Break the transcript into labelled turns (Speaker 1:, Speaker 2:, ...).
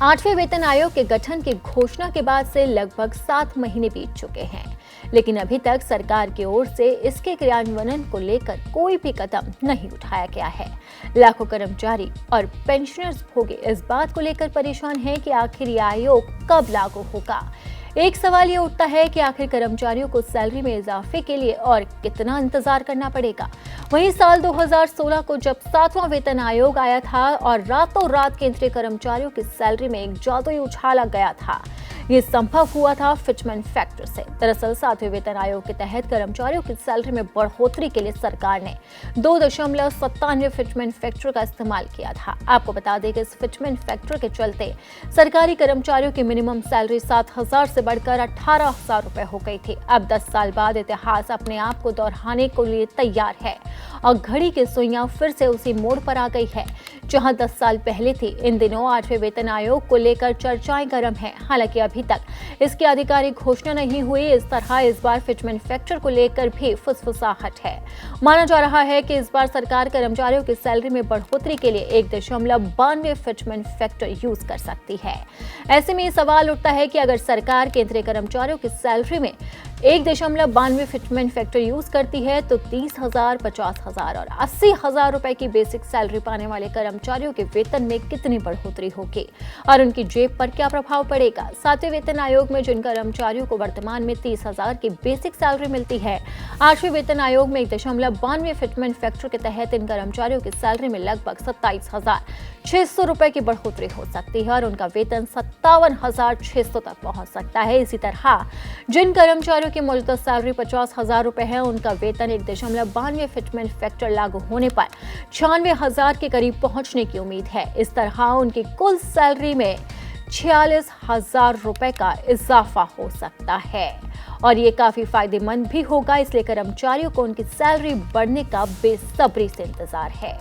Speaker 1: 8वें वेतन आयोग के गठन की घोषणा के बाद से लगभग 7 महीने बीत चुके हैं, लेकिन अभी तक सरकार की ओर से इसके क्रियान्वयन को लेकर कोई भी कदम नहीं उठाया गया है। लाखों कर्मचारी और पेंशनर्स भोगे इस बात को लेकर परेशान हैं कि आखिर ये आयोग कब लागू होगा। एक सवाल ये उठता है कि आखिर कर्मचारियों को सैलरी में इजाफे के लिए और कितना इंतजार करना पड़ेगा। वहीं साल 2016 को जब 7वां वेतन आयोग आया था और रातों रात केंद्रीय कर्मचारियों की सैलरी में एक जादुई उछाला गया था। ये संभव हुआ था फिटमेंट फैक्टर से। दरअसल 7वें वेतन आयोग के तहत कर्मचारियों की सैलरी में बढ़ोतरी के लिए सरकार ने 2.97 फिटमेंट फैक्टर का इस्तेमाल किया था। आपको बता दें कि इस फिटमेंट फैक्टर के चलते सरकारी कर्मचारियों की मिनिमम सैलरी 7,000 से बढ़कर 18,000 रुपए हो गई थी। अब 10 साल बाद इतिहास अपने आप को दोहराने के लिए तैयार है और घड़ी की सुइयां फिर से उसी मोड़ पर आ गई है जहां 10 साल पहले थी। इन दिनों 8वें वेतन आयोग को लेकर चर्चाएं गर्म हैं। हालांकि अभी तक इसकी आधिकारिक घोषणा नहीं हुई। इस तरह इस बार फिटमेंट फैक्टर को लेकर भी फुसफुसाहट है। माना जा रहा है कि इस बार सरकार कर्मचारियों की सैलरी में बढ़ोतरी के लिए 1.92 फिटमेंट फैक्टर यूज कर सकती है। ऐसे में सवाल उठता है कि अगर सरकार केंद्रीय कर्मचारियों की सैलरी में 1.92 फिटमेंट फैक्टर यूज करती है तो 30,000, 50,000 और 80,000 रुपए की बेसिक सैलरी पाने वाले कर्मचारियों के वेतन में कितनी बढ़ोतरी होगी और उनकी जेब पर क्या प्रभाव पड़ेगा। 7वें वेतन आयोग में जिन कर्मचारियों को वर्तमान में 30,000 की बेसिक सैलरी मिलती है, 8वें वेतन आयोग में 1.92 फिटमेंट फैक्टर के तहत इन कर्मचारियों की सैलरी में लगभग 27,600 रुपए की बढ़ोतरी हो सकती है और उनका वेतन 57,600 तक पहुंच सकता है। इसी तरह जिन कर्मचारियों की मौजूदा सैलरी 50,000 रुपए है, उनका वेतन 1.92 फिटमेंट फैक्टर लागू होने पर 96,000 के करीब पहुंचने की उम्मीद है। इस तरह उनकी कुल सैलरी में 46,000 रुपए का इजाफा हो सकता है और ये काफी फायदेमंद भी होगा। इसलिए कर्मचारियों को उनकी सैलरी बढ़ने का बेसब्री से इंतजार है।